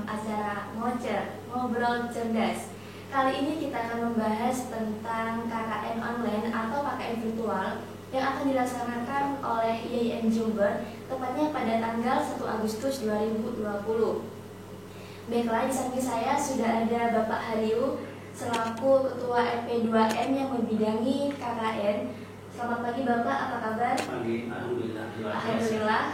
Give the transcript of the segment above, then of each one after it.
dalam acara Ngobrol Cerdas. Kali ini kita akan membahas tentang KKN online atau KKN virtual yang akan dilaksanakan oleh IAIN Jember, tepatnya pada tanggal 1 Agustus 2020. Baiklah, di samping saya sudah ada Bapak Hariu selaku Ketua RP2M yang membidangi KKN. Selamat pagi Bapak, apa kabar? Pagi, alhamdulillah. Alhamdulillah.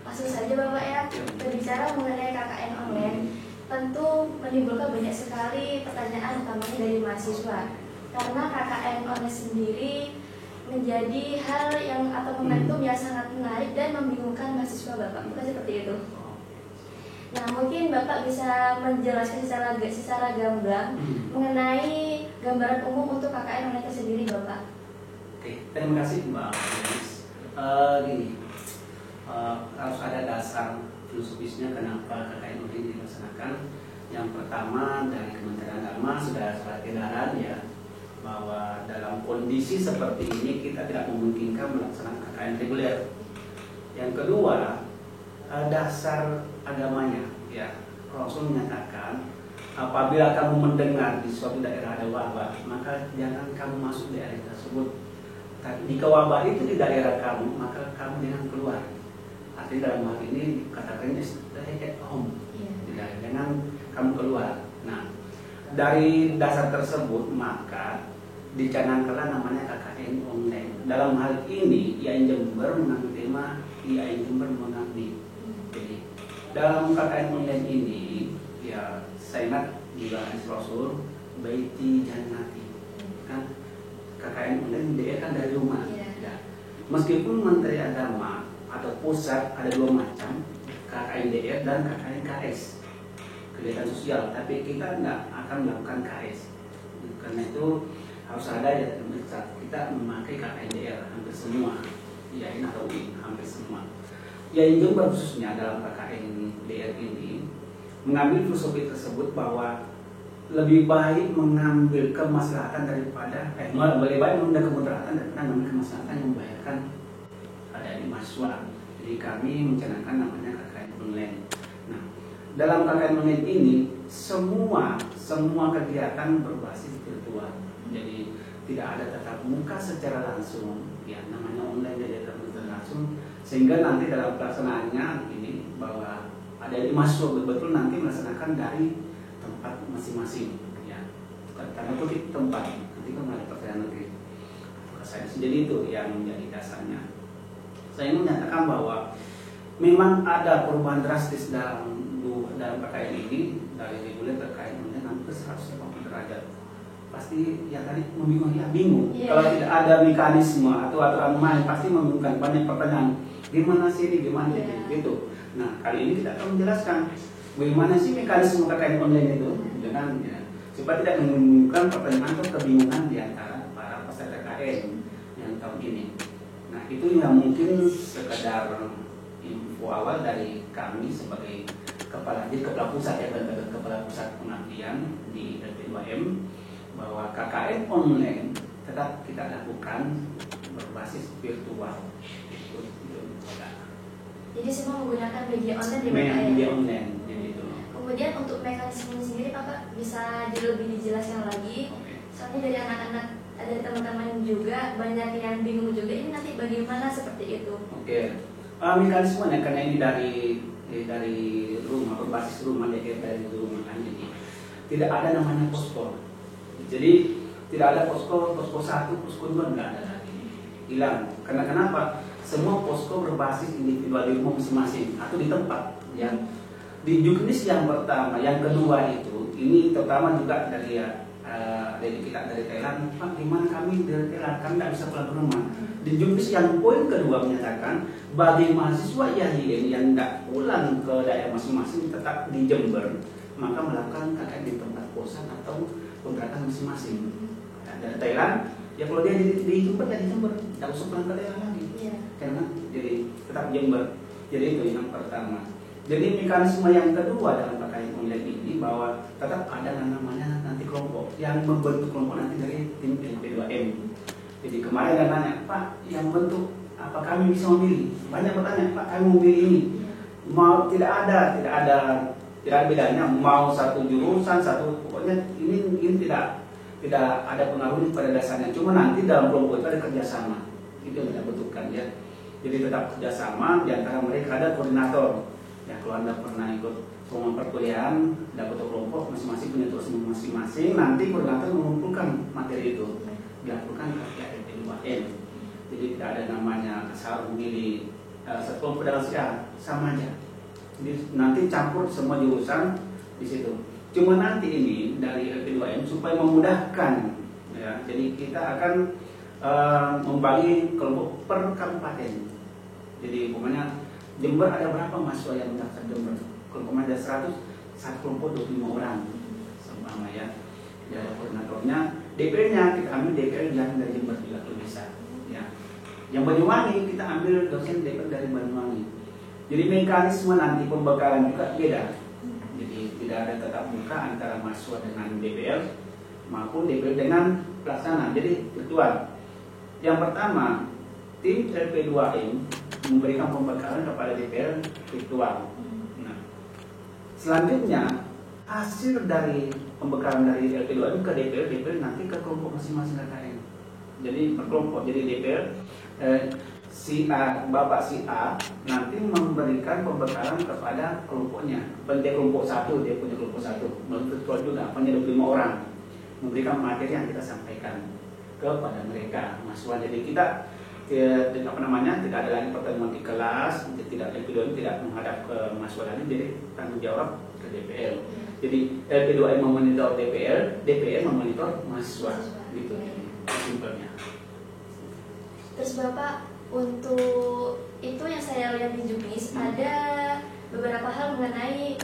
Langsung saja Bapak ya, berbicara mengenai KKN online, tentu menimbulkan banyak sekali pertanyaan utamanya dari mahasiswa. Karena KKN online sendiri menjadi hal yang atau momentum yang sangat menarik dan membingungkan mahasiswa Bapak, bukan seperti itu? Nah, mungkin Bapak bisa menjelaskan secara gamblang mengenai gambaran umum untuk KKN online tersendiri, Bapak. Oke, terima kasih Mbak Denis. Gini, harus ada dasar filosofisnya kenapa KKN online dilaksanakan. Yang pertama, dari Kementerian Agama sudah surat edaran ya, bahwa dalam kondisi seperti ini kita tidak memungkinkan melaksanakan KKN reguler. Yang kedua, dasar agamanya ya, Rasul menyatakan apabila kamu mendengar di suatu daerah ada wabah, maka jangan kamu masuk daerah tersebut. Jika wabah itu di daerah kamu, maka kamu jangan keluar. Artinya dalam hal ini katakannya stay at home, jangan kamu keluar. Nah, dari dasar tersebut maka dicanangkanlah namanya KKN online. Dalam hal ini IAIN Jember mengambil tema IAIN Jember mengabdi. Jadi dalam KKN online ini ya, saya ingat juga hadis Rasul, baiti jannati kan, KKN online dia kan dari rumah ya. Meskipun Menteri Agama atau pusat ada dua macam, KKN DR dan KKN KS, kegiatan sosial, tapi kita nggak akan melakukan KS. Karena itu harus ada ya, kita memakai KKN DR hampir semua, IAIN atau UIN hampir semua. IAIN Jember khususnya dalam KKN DR ini mengambil filosofi tersebut bahwa lebih baik mengambil kemaslahatan daripada lebih baik menunda kemudaratan daripada mengambil kemaslahatan yang membahayakan ada di mahasiswa. Jadi kami mencanangkan namanya KKN online. Nah, dalam KKN online ini semua kegiatan berbasis virtual. Jadi tidak ada tatap muka secara langsung, ya namanya online jadi tatap muka langsung, sehingga nanti dalam pelaksanaannya ini bahwa ada di mahasiswa betul-betul nanti melaksanakan dari tempat masing-masing ya, karena itu tempat ketika ada pertanyaan negeri saya sendiri itu yang menjadi dasarnya. Saya ingin menyatakan bahwa memang ada perubahan drastis dalam KKN ini dari reguler terkait dengan hampir 180 derajat. Pasti ya tadi membingungkan ya, bingung kalau tidak ada mekanisme atau aturan main, pasti membingungkan, banyak pertanyaan gimana sih ini, gimana gitu. Nah, kali ini kita akan menjelaskan bagaimana sih mekanisme KKN online itu, dengan ya, supaya tidak menimbulkan pertanyaan atau kebingungan di antara para peserta KKN yang tahun ini. Nah, itu yang mungkin sekedar info awal dari kami sebagai kepala pusat ya, kepala pusat pengabdian di RP2M, bahwa KKN online tetap kita lakukan berbasis virtual. Jadi semua menggunakan media online di media online. Kemudian untuk mekanisme sendiri Bapak bisa lebih dijelaskan lagi. Soalnya dari anak-anak, ada teman-teman juga banyak yang bingung juga ini nanti bagaimana seperti itu. Oke. Mekanismenya karena ini dari rumah, berbasis rumah, dari rumah kan, jadi tidak ada namanya posko. Jadi tidak ada posko 1, posko 2 enggak ada lagi. Hilang. Karena kenapa? Semua posko berbasis individual di rumah masing-masing atau di tempat yang di juknis yang pertama, yang kedua itu ini terutama juga dari kita dari Thailand. Pak, gimana kami dari Thailand, kami tidak bisa pulang ke rumah. Di juknis yang poin kedua menyatakan bagi mahasiswa yang tidak pulang ke daerah masing-masing tetap di Jember, maka melakukan KKN di tempat kosan atau kontrakan masing-masing. Dari Thailand ya, kalau dia di Jember ya di Jember, tidak usah pulang ke daerah lagi. Karena jadi tetap Jember. Jadi itu yang pertama. Jadi mekanisme yang kedua dalam KKN online ini bahwa tetap ada namanya nanti kelompok yang membentuk kelompok nanti dari tim RP2M. Jadi kemarin ada nanya, Pak, yang bentuk apa kami bisa memilih? Banyak bertanya, Pak, kami memilih ini. Mau tidak ada tidak ada bedanya mau satu jurusan pokoknya ini tidak ada pengaruh pada dasarnya. Cuma nanti dalam kelompok itu ada kerjasama, itu yang kita butuhkan ya. Jadi tetap kerjasama di antara mereka, ada koordinator. Ya kalau Anda pernah ikut pengumuman perkuliahan, ada ketua kelompok masing-masing punya tugas masing-masing. Nanti koordinator mengumpulkan materi itu, dilaporkan ke pihak LP2M. Jadi tidak ada namanya asal memilih satu kelompok dengan sama aja. Jadi nanti campur semua jurusan di situ. Cuma nanti ini dari LP2M supaya memudahkan, ya. Jadi kita akan membagi kelompok per kabupaten. Jadi umpamanya Jember ada berapa mahasiswa yang mendaftar Jember? Kalau ada 100, satu kelompok 25 orang, sama ya. Jadi koordinatornya, DPR-nya kita ambil DPR yang dari Jember juga kalau bisa. Ya. Yang Banyuwangi kita ambil dosen DPR dari Banyuwangi. Jadi mekanisme nanti pembekalan juga beda. Jadi tidak ada tatap muka antara mahasiswa dengan DPR maupun DPR dengan pelaksana. Jadi virtual. Yang pertama, tim LP2M memberikan pembekalan kepada DPR virtual. Nah, selanjutnya hasil dari pembekalan dari LP2M ke DPR nanti ke kelompok masing-masing KKN. Jadi per kelompok. Jadi DPR si A, Bapak si A nanti memberikan pembekalan kepada kelompoknya. Dia kelompok satu, dia punya kelompok satu. Melalui virtual juga, hanya 25 orang. Memberikan materi yang kita sampaikan kepada mereka mahasiswa. Jadi kita tidak ada lagi pertemuan di kelas, tidak LP2M tidak menghadap ke mahasiswa lagi, jadi tanggung jawab ke DPR. Jadi LP2M memonitor DPR memonitor mahasiswa, gitu simpelnya. Terus Bapak, untuk itu yang saya lihat di Juknis ada beberapa hal mengenai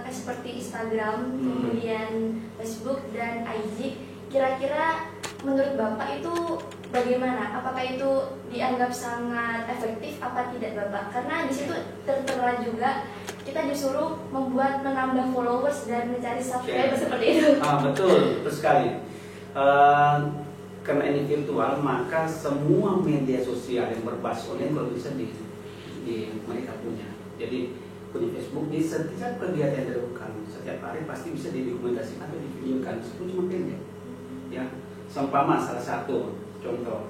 seperti Instagram, kemudian Facebook dan IG. Kira-kira menurut Bapak itu bagaimana? Apakah itu dianggap sangat efektif apa tidak Bapak? Karena di situ tertera juga kita disuruh menambah followers dan mencari subscriber seperti itu. Betul sekali. Karena ini virtual, maka semua media sosial yang berbasis online kalau bisa di mereka punya. Jadi punya Facebook, di setiap kegiatan yang dilakukan setiap hari pasti bisa didokumentasikan atau divideokan. Itu cuma pendek. Ya, seumpama salah satu contoh,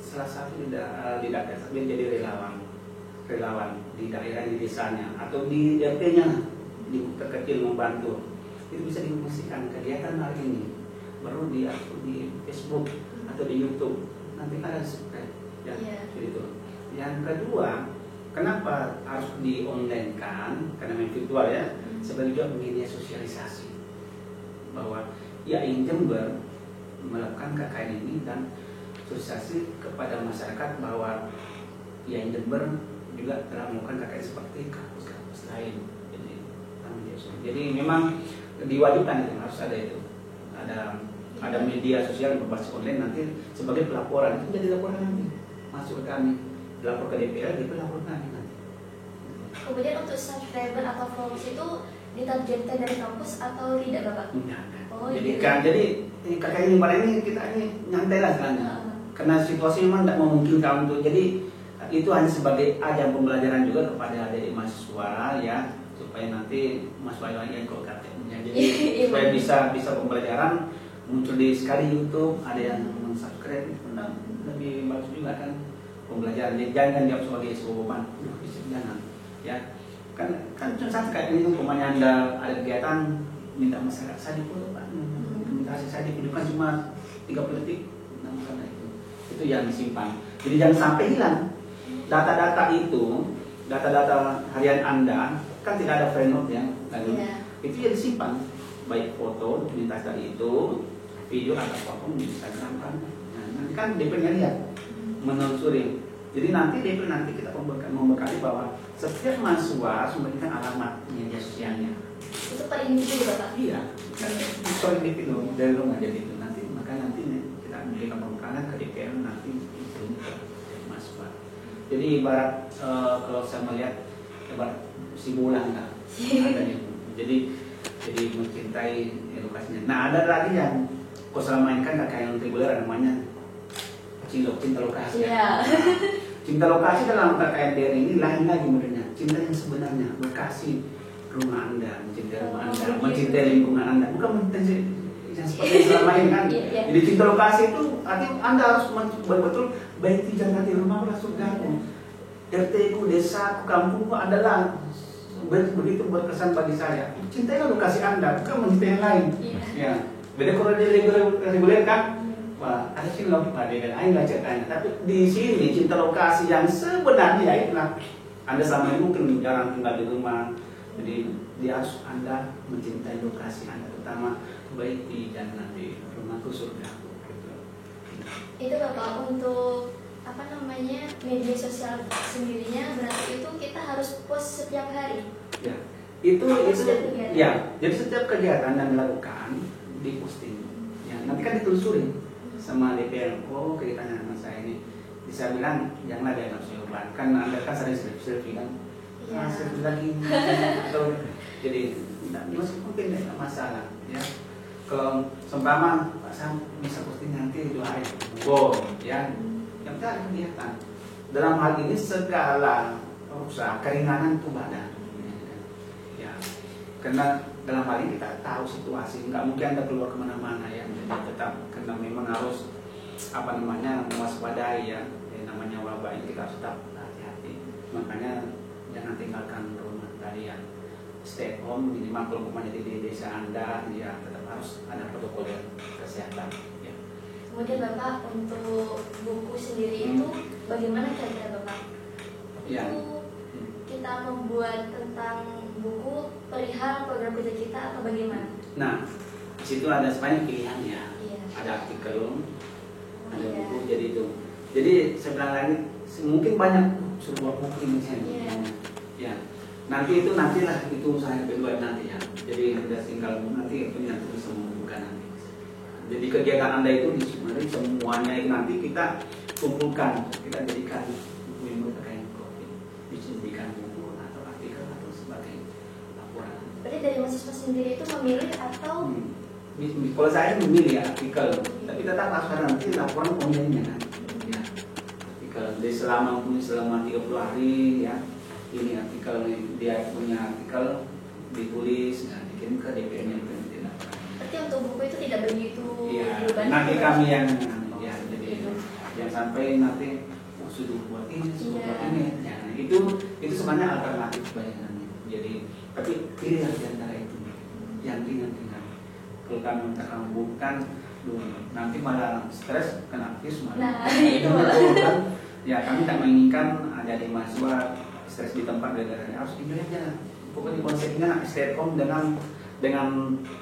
salah satu di daerah dia jadi relawan di daerah di desanya atau di RT-nya di terkecil membantu, itu bisa dipromosikan kegiatan hari ini, baru di Facebook atau di YouTube, nanti ada subscribe ya, gitu. Yang kedua, kenapa harus di online kan? Karena main virtual ya, sebagai juga media sosialisasi bahwa ya Jember melakukan KKN ini dan sosialisasi kepada masyarakat bahwa ya Jember juga telah melakukan KKN seperti kampus-kampus lain. Jadi memang diwajibkan itu, harus ada itu. Ada media sosial yang berbasis online nanti sebagai pelaporan, itu jadi laporan nanti masuk ke kami, lapor ke DPR, lapor ke kami nanti. Kemudian untuk subscriber atau followers itu ditargetkan dari kampus atau tidak Bapak? Enggak. Jadi kakak ini pada ini kita ini nyantai lah sekarang. Karena situasi memang tidak memungkinkan untuk, jadi itu hanya sebagai ajang pembelajaran juga kepada adik mahasiswa ya, supaya nanti mahasiswa yang ikut KTM-nya. Jadi supaya bisa pembelajaran muncul di sekali YouTube, ada yang mensubscribe, lebih bagus juga kan pembelajaran. Jadi jangan dianggap sebagai sebuah beban, jangan ya. Kan cuma satu kayak ini umpamanya Anda ada kegiatan minta masyarakat saya difoto Pak, minta saya divideokan cuma 30 detik, nah karena itu yang disimpan. Jadi jangan sampai hilang data-data itu, data-data harian Anda kan tidak ada footnote ya, itu yang disimpan, baik foto dokumentasi tadi itu, video atau apapun di Instagram kan. Nah, nanti kan DPR lihat, menelusuri. Jadi nanti DPR kita membekali bahwa setiap mahasiswa harus memberikan alamat media sosialnya. Itu per individu Bapak? Iya, kan per individu dari rumah jadi itu nanti, maka nanti kita memberikan pembekalan ke DPR nanti itu mahasiswa. Jadi ibarat kalau saya melihat ibarat si bulan kan, adanya. Jadi mencintai edukasinya. Nah ada lagi yang kau selama ini kan KKN reguler namanya cinta lokasi. Yeah. Cinta lokasi dalam KKN ini lain lagi modelnya. Cinta yang sebenarnya lokasi rumah Anda, mencintai rumah Anda, begitu. mencintai lingkungan Anda, bukan mencintai yang seperti selama ini kan. Iya. Jadi cinta lokasi itu artinya Anda harus betul-betul baik jangan di rumah surgaku, RT ku, desa ku, kampung ku adalah begitu berkesan bagi saya. Cintailah lokasi Anda, bukan mencintai yang lain. Iya. Ya, beda kalau di reguler kan. Wah, ada sih logika dengan lain lah ceritanya. Tapi di sini cinta lokasi yang sebenarnya itulah Anda selama ini mungkin jarang tinggal di rumah. Jadi dia harus Anda mencintai lokasi Anda, terutama baik di jangan di rumahku surga. Gitu. Itu Bapak untuk apa namanya media sosial sendirinya berarti itu kita harus post setiap hari. Ya, itu Setiap kegiatan. ya. Jadi setiap kegiatan yang dilakukan diposting. Ya, nanti kan ditelusuri sama DPR. Oh, kegiatan anak saya ini bisa bilang janganlah dia nafsu urban. Kan Anda kan sering selfie kan. Iya. Selfie lagi. Jadi tidak mungkin tidak masalah. Ya. Kalau seumpama Pak Sam bisa posting nanti 2 hari. Wow, ya. Yang penting ada kegiatan. Dalam hal ini segala usaha keringanan itu badan. Ya. Karena dalam hal ini kita tahu situasi, nggak mungkin Anda keluar kemana-mana ya, jadi tetap karena memang harus apa namanya mewaspadai ya, namanya wabah ini kita harus tetap hati-hati. Makanya jangan tinggalkan rumah tadi ya, stay at home minimal kalau umpamanya di desa Anda ya tetap harus ada protokol kesehatan. Ya. Kemudian Bapak untuk buku sendiri itu bagaimana kira-kira Bapak? Ya. Itu kita membuat tentang buku perihal program kerja kita atau bagaimana? Nah, di situ ada sebanyak pilihannya. Iya. Ada artikel, ada Iya. buku, jadi itu. Jadi sebenarnya lagi mungkin banyak sebuah buku ini Iya. ya. Nanti itu nantilah itu saya kedua nanti ya. Jadi udah tinggal nanti punya tulis bukan nanti. Jadi kegiatan Anda itu di semuanya nanti kita kumpulkan, kita jadikan buku yang berkaitan COVID, dijadikan buku atau artikel atau sebagai laporan. Berarti dari mahasiswa sendiri itu memilih atau Kalau saya memilih ya artikel, tapi tetap harus ada nanti laporan pemilihannya kan. Ya, artikel. Jadi selama 30 hari ya, ini artikel dia punya artikel ditulis, nah, dikirim ke DPR-nya itu nanti laporan. berarti untuk buku itu tidak begitu Iya, beban. nanti kami yang ya jadi yang sampai nanti sudah buat ini, sudah Iya. buat ini. Ya, itu sebenarnya alternatif bayangannya. Jadi tapi pilih di antara itu yang ringan-ringan. Kalau kami mentakambungkan nanti malah stres kena aktif malah. Nah, itu Kan ya kami tak menginginkan ada di mahasiswa stres di tempat gara-gara harus tinggal aja. Pokoknya konsepnya stay at home dengan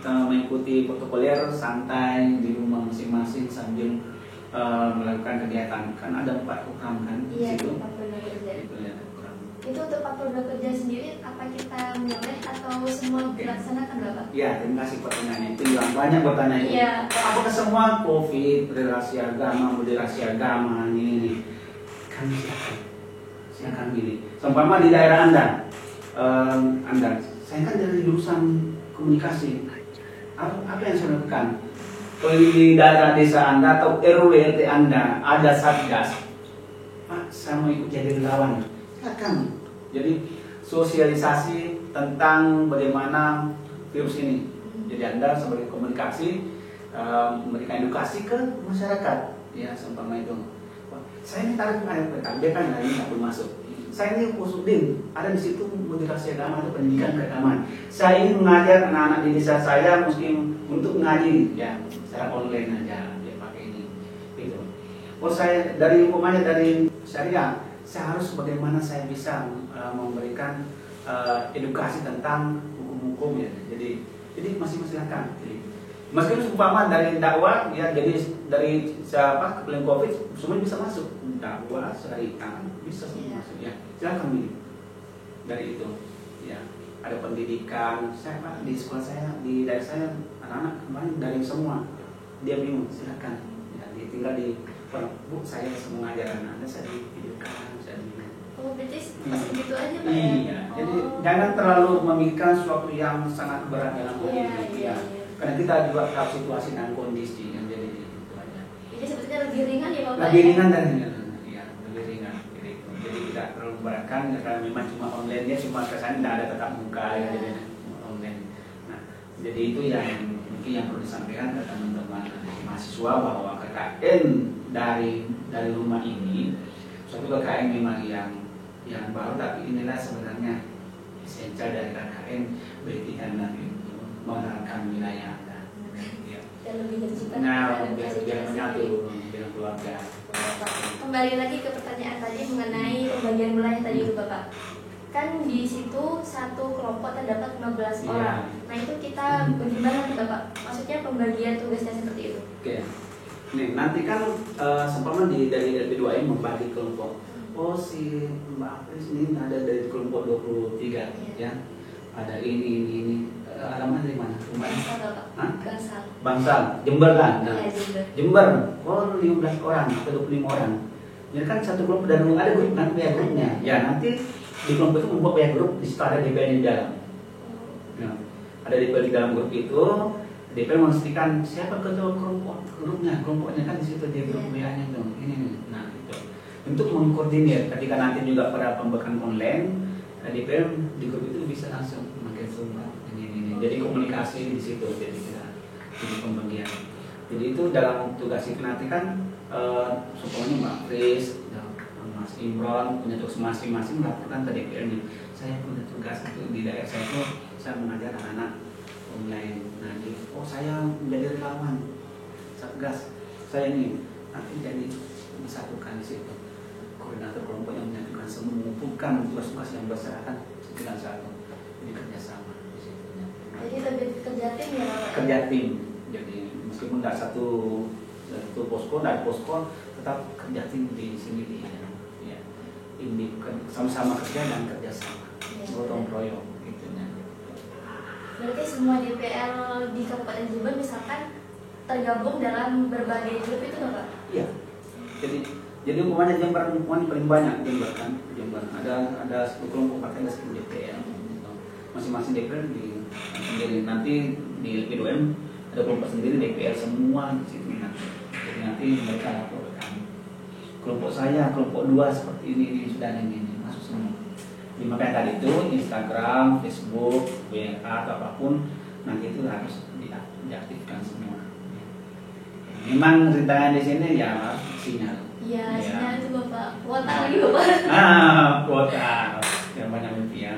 mengikuti protokoler santai di rumah masing-masing sambil melakukan kegiatan. Kan ada 4 program kan di Iya, situ. 4 program kerja. Itu ya, program. Itu untuk 4 program kerja sendiri apa kita memilih atau semua dilaksanakan Bapak? Ya, terima kasih pertanyaannya. Itu yang banyak bertanya itu. Iya. Apakah semua COVID, relasi agama, moderasi agama ini? Kami silakan pilih. Seumpama di daerah Anda, saya kan dari jurusan komunikasi. Apa yang saya lakukan? Kalau di daerah desa Anda atau RW RT Anda ada satgas, Pak, saya mau ikut jadi relawan. Silakan. Jadi sosialisasi tentang bagaimana virus ini. Jadi Anda sebagai komunikasi memberikan edukasi ke masyarakat. Ya, seumpama itu. Wah, saya ini tarik dia kan ini nggak perlu masuk. Saya ini Pusudin, ada di situ moderasi agama atau pendidikan keagamaan. Saya ini mengajar anak-anak di desa saya muslim untuk mengaji, ya, secara online aja dia pakai ini. Gitu. Oh saya dari umpamanya dari syariah, saya harus bagaimana saya bisa memberikan edukasi tentang hukum-hukum ya. Jadi masing-masing akan. Meskipun umpama dari dakwah ya, jadi dari siapa kebetulan COVID semua bisa masuk dakwah syariah bisa semua masuk ya. Silakan pilih dari itu ya. Ada pendidikan saya Pak, di sekolah saya di daerah saya anak-anak kemarin dari semua dia bingung silakan ya, dia tinggal di Bu saya semua ngajar anak saya di videokan saya di Oh, berarti masih gitu aja Pak ya? iya. Jadi jangan terlalu memikirkan sesuatu yang sangat berat dalam hidup ya. Karena kita juga tahu situasi dan kondisi yang jadi itu aja. Jadi sebetulnya lebih ringan ya Bapak? Lebih ringan dan ya, lebih ringan. Jadi tidak terlalu memberatkan karena memang cuma online nya cuma kesan tidak ada tatap muka ya. Jadi Jadi itu yang mungkin yang perlu disampaikan ke teman-teman mahasiswa bahwa KKN dari rumah ini suatu KKN memang yang baru, tapi inilah sebenarnya esensial dari KKN bagi Anda itu menerangkan wilayah Anda. Ya. Dan lebih tercipta. Nah, biar menyatu dengan keluarga. Kembali lagi ke pertanyaan tadi mengenai pembagian wilayah tadi itu Bapak. Kan di situ satu kelompok terdapat 15 Iya. orang. Nah itu kita bagaimana nih Bapak? Maksudnya pembagian tugasnya seperti itu. Oke. Nih, nanti kan seumpama dari LP2M membagi kelompok. Oh, si Mbak Apris ini ada dari kelompok 23 ya. Ada ini. Alamat dari mana? Rumahnya? Bangsal Bapak. Hah? Bangsal. Bangsal, Jember kan? Nah, Iya Jember. Jember, oh 15 orang atau 25 orang. Jadi kan satu kelompok dan ada grup kan, ya grupnya. Ya nanti di kelompok itu membuat banyak grup, di situ ada DPR di dalam. Nah, ada DPR di dalam grup itu, DPR memastikan siapa ketua grupnya kan di situ di grup WA-nya tuh. Ini nih. Nah, itu. Untuk mengkoordinir ketika nanti juga pada pembekalan online, DPR di grup itu bisa langsung memakai Zoom ini. Jadi komunikasi di situ jadi pembagian. Jadi itu dalam tugas itu nanti kan supaya Mbak Kris, Mas Imron punya tugas masing-masing melaporkan ke DPR nih. Saya punya tugas itu di daerah saya itu saya mengajar anak-anak online. Nah, oh saya menjadi relawan Satgas. Saya nih nanti jadi disatukan di situ. Koordinator kelompok yang menyatukan semua mengumpulkan tugas-tugas yang berserakan dengan satu. Ini kerjasama di situ. Jadi lebih kerja tim ya Bapak? Kerja tim. Jadi meskipun tidak satu posko, dari posko tetap kerja tim di sini ya. Ini sama-sama kerja dan kerjasama, gotong royong gitu ya. Berarti semua DPR di Kabupaten Jember misalkan tergabung dalam berbagai grup itu Bapak? Iya. Jadi umpamanya Jember paling banyak Jember kan. Jember ada 10 kelompok partai ada 10 DPR. Masing-masing DPR di sendiri. Nanti di LP2M ada kelompok sendiri DPR semua di situ. Jadi nanti mereka lapor ke kami. Kelompok saya, kelompok 2 seperti ini sudah ini masuk semua. Jadi makanya tadi itu Instagram, Facebook, WA atau apapun nanti itu harus diaktifkan semua. Memang rintangan di sini ya sinyal. Iya, sinyal itu Bapak. Kuota lagi Bapak. Kuota yang banyak mimpi ya.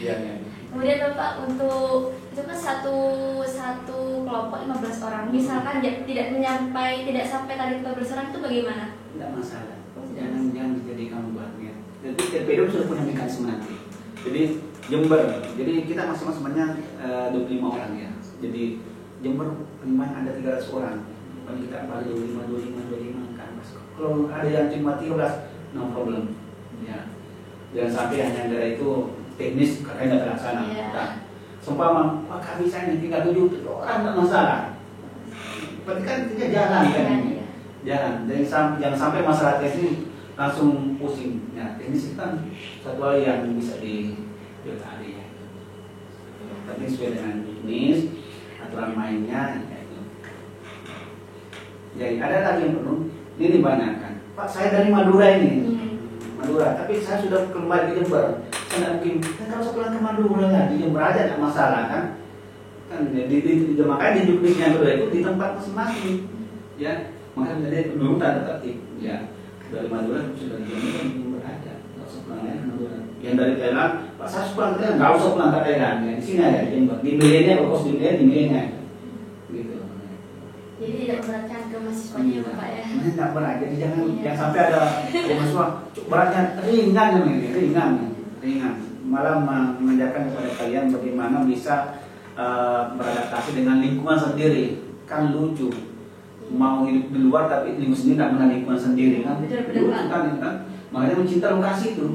Iya. Kemudian Bapak untuk itu kan satu kelompok 15 orang. Misalkan tidak sampai target 15 orang itu bagaimana? Tidak masalah. Jangan dijadikan bebannya. Jadi TPD sudah punya mekanisme nanti. Jadi Jember, jadi kita masing-masingnya 25 orang ya. Jadi Jember paling ada 300 orang. Paling kita balik 25 kan. Kalau ada yang cuma 13, no problem. Ya. Jangan sampai hanya dari itu teknis karena tidak terlaksana. Nah, seumpama Pak bisa ini tinggal 7 orang tidak masalah. Berarti kan kita jalan kan ini. Jalan. Jangan sampai masalah teknis langsung pusing. Ya, teknis itu kan satu hal yang bisa dilatih ya. Tapi sesuai dengan bisnis, aturan mainnya ya itu. Jadi ada lagi yang perlu ini banyak kan. Pak saya dari Madura ini. Madura, tapi saya sudah kembali ke Jember. Saya tidak mungkin, kalau saya pulang ke Madura ya, di Jember aja tidak masalah kan. Makanya di juknisnya kedua itu di tempat masing-masing. Ya, makanya menjadi penduduk tanda tertib. Ya, dari Madura sudah di Jember aja, nggak usah pulang ke Madura. Yang dari Thailand, Pak saya pulang ke Thailand, nggak usah pulang ke Thailand. Ya, di sini aja di Jember. Di milenya, fokus di milenya. Gitu. Jadi tidak memberatkan ke mahasiswanya Bapak ya? Tidak berat, jadi jangan sampai ada mahasiswa beratnya ringan, malah mengajarkan kepada kalian bagaimana bisa beradaptasi dengan lingkungan sendiri. Kan lucu, mau hidup di luar tapi lingkungan sendiri tidak mengenal lingkungan sendiri kan? Lucu kan? Makanya mencinta lokasi itu,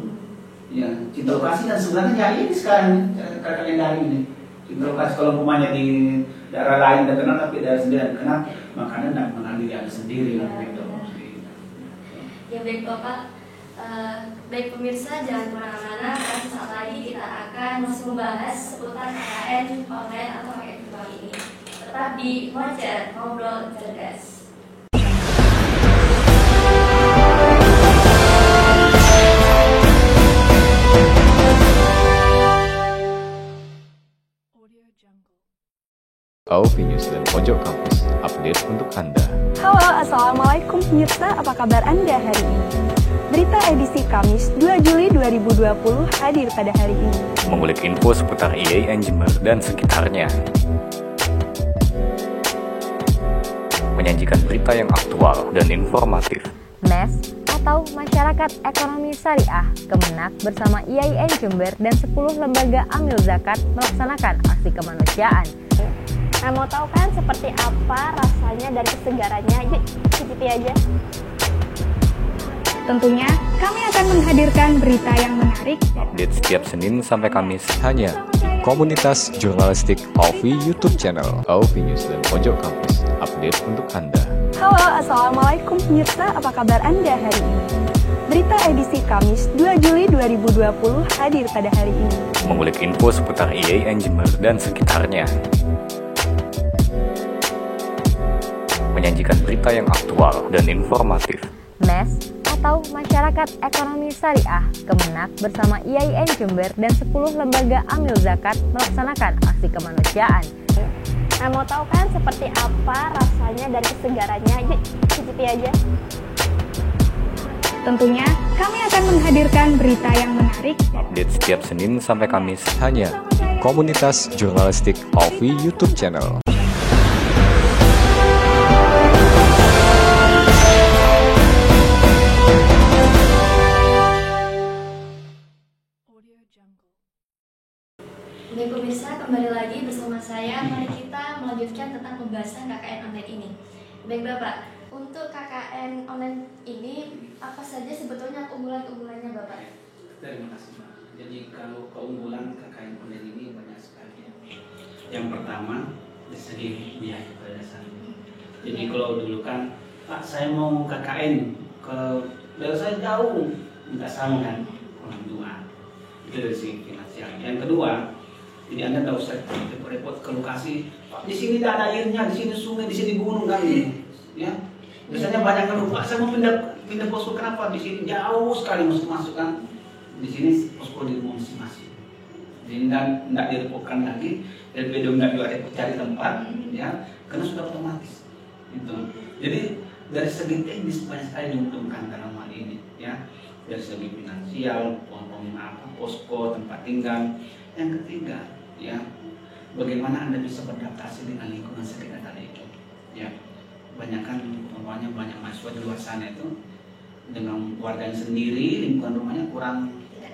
ya cinta lokasi dan sebenarnya ya ini sekarang kalian dari ini. Cinta lokasi kalau umpamanya di daerah lain tidak kenal tapi daerah sendiri tidak kenal, makanya tidak mengenal diri Anda sendiri kan gitu. Ya baik Bapak, baik pemirsa jangan kemana-mana karena sesaat lagi kita akan masih membahas seputar KKN online atau KKN virtual ini. Tetap di Mocer Ngobrol Cerdas. AOV News dan Pojok Kampus, update untuk Anda. Halo, Assalamualaikum pemirsa, apa kabar Anda hari ini? Berita edisi Kamis 2 Juli 2020 hadir pada hari ini. Mengulik info seputar IAIN Jember dan sekitarnya. Menyajikan berita yang aktual dan informatif. MES atau Masyarakat Ekonomi Syariah Kemenak bersama IAIN Jember dan 10 lembaga amil zakat melaksanakan aksi kemanusiaan. Nah, mau tahu kan seperti apa rasanya dan kesegarannya? Yuk, cicipi aja. Tentunya, kami akan menghadirkan berita yang menarik. Update setiap Senin sampai Kamis hanya di komunitas jurnalistik AOV YouTube channel, AOV News dan Pojok Kampus, update untuk Anda. Halo, Assalamualaikum pemirsa, apa kabar Anda hari ini? Berita edisi Kamis 2 Juli 2020 hadir pada hari ini. Mengulik info seputar IAIN Jember dan sekitarnya. Menyajikan berita yang aktual dan informatif. MES atau Masyarakat Ekonomi Syariah Kemenak bersama IAIN Jember dan 10 lembaga amil zakat melaksanakan aksi kemanusiaan. Nah, mau tahu kan seperti apa rasanya dan kesegarannya? Yuk, cicipi aja. Tentunya, kami akan menghadirkan berita yang menarik. Update setiap Senin sampai Kamis hanya di komunitas jurnalistik AOV YouTube channel. Baik pemirsa, kembali lagi bersama saya. Mari kita melanjutkan tentang pembahasan KKN online ini. Baik Bapak, untuk KKN online ini apa saja sebetulnya keunggulan-keunggulannya Bapak? Terima kasih Pak. Jadi kalau keunggulan KKN online ini banyak sekali. Yang pertama dari segi biaya pada dasarnya. Jadi kalau dulu kan Pak saya mau KKN ke daerah saya jauh, minta sama kan orang tua. Itu dari segi finansial. Yang kedua, jadi Anda tidak usah repot-repot ke lokasi. Pak, di sini tidak ada airnya, di sini sungai, di sini gunung kan ini. Ya, biasanya banyak yang lupa. Saya mau pindah posko, kenapa? Di sini jauh sekali masuk kan. Di sini posko di rumah masing-masing. Jadi tidak direpotkan lagi. LPD tidak juga cari tempat, ya, karena sudah otomatis. Itu. Jadi dari segi teknis banyak sekali diuntungkan dalam hal ini, ya. Dari segi finansial, posko, tempat tinggal. Yang ketiga, ya, bagaimana Anda bisa beradaptasi dengan lingkungan sekitar tadi itu, ya. Banyak mahasiswa di luar sana itu dengan keluarganya sendiri, lingkungan rumahnya kurang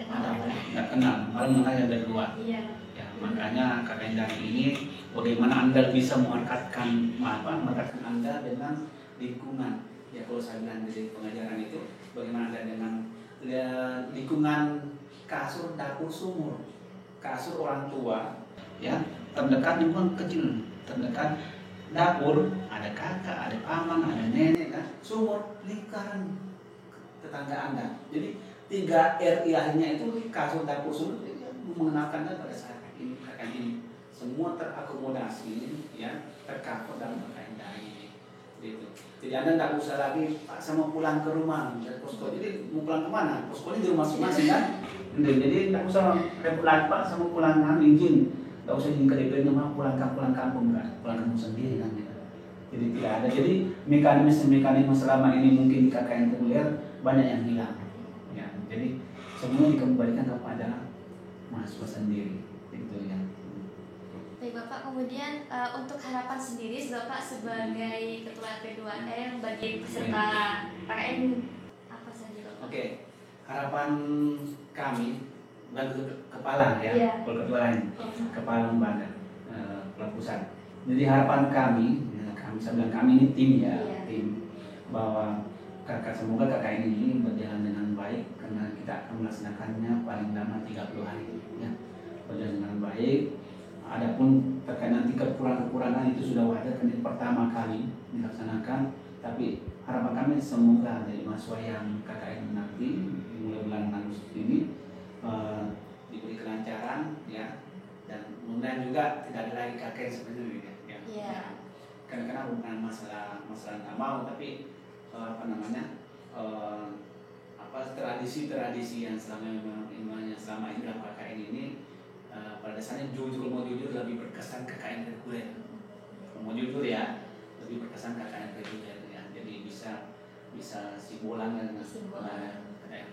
nggak kenal, malah mengenal yang dari luar. Iya. Ya, makanya KKN dari ini, bagaimana Anda bisa merekatkan Anda dengan lingkungan. Ya, kalau saya bilang dari pengajaran itu, bagaimana Anda dengan lingkungan kasur, dapur, sumur, kasur orang tua, ya, terdekat lingkungan kecil, terdekat dapur, ada kakak, ada paman, ada nenek, kan, sumur, lingkaran tetangga Anda. Jadi 3 R akhirnya itu kasur, dapur, sumur, mengenalkan Anda pada saat ini, KKN ini semua terakomodasi, ya, tercover dalam KKN ini. Gitu. Jadi Anda tidak usah lagi Pak saya mau pulang ke rumah dari posko. Jadi mau pulang kemana? Posko ini di rumah masing-masing kan. Jadi tidak usah repot lagi Pak saya mau pulang kan izin. Tidak usah izin ke DPR rumah pulang kampung kan. Pulang kampung sendiri kan. Gitu. Jadi tidak ada. Jadi mekanisme selama ini mungkin di KKN reguler banyak yang hilang. Ya. Jadi semua dikembalikan kepada mahasiswa sendiri. Itu ya. Baik Bapak, kemudian untuk harapan sendiri Bapak sebagai Ketua P2M bagi peserta KKN apa saja Bapak? Oke, harapan kami bagi kepala ya, Iya. kalau ketua lain, kepala lembaga, kepala pusat. Jadi harapan kami saya bilang kami ini tim ya, Iya. tim bahwa semoga KKN ini berjalan dengan baik karena kita akan melaksanakannya paling lama 30 hari ya, berjalan dengan baik. Adapun terkait nanti kekurangan itu sudah wajar karena ini pertama kali dilaksanakan, tapi harapan kami semoga dari mahasiswa yang KKN nanti mulai bulan Agustus ini diberi kelancaran ya, dan mudah-mudahan juga tidak ada lagi KKN seperti ini ya. Iya. Karena bukan masalah nggak mau, tapi tradisi yang selama ini dalam KKN ini pada dasarnya jujur lebih berkesan KKN reguler mau jujur ya, lebih berkesan KKN reguler ya. Jadi bisa simbolan dan daerah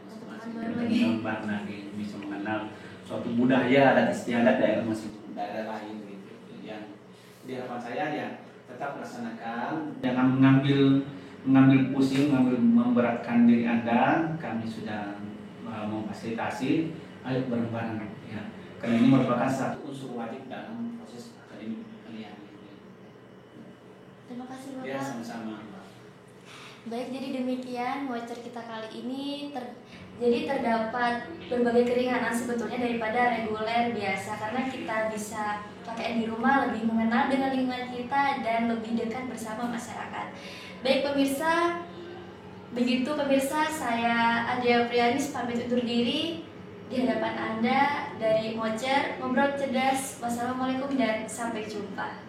masing-masing, bisa mengenal suatu budaya adat istiadat daerah lain gitu. Yang di harapan saya ya tetap laksanakan, jangan mengambil pusing, memberatkan diri Anda. Kami sudah memfasilitasi, ayo bareng-bareng ya. Karena ini merupakan satu unsur wajib dalam proses akademik kalian. Terima kasih Bapak. Ya, sama-sama. Baik, jadi demikian voucher kita kali ini. Jadi terdapat berbagai keringanan sebetulnya daripada reguler biasa, karena kita bisa pakai di rumah, lebih mengenal dengan lingkungan kita dan lebih dekat bersama masyarakat. Baik pemirsa, begitu pemirsa, saya Adria Prianis pamit undur diri di hadapan Anda dari voucher Ngobrol Cerdas. Wassalamualaikum dan sampai jumpa.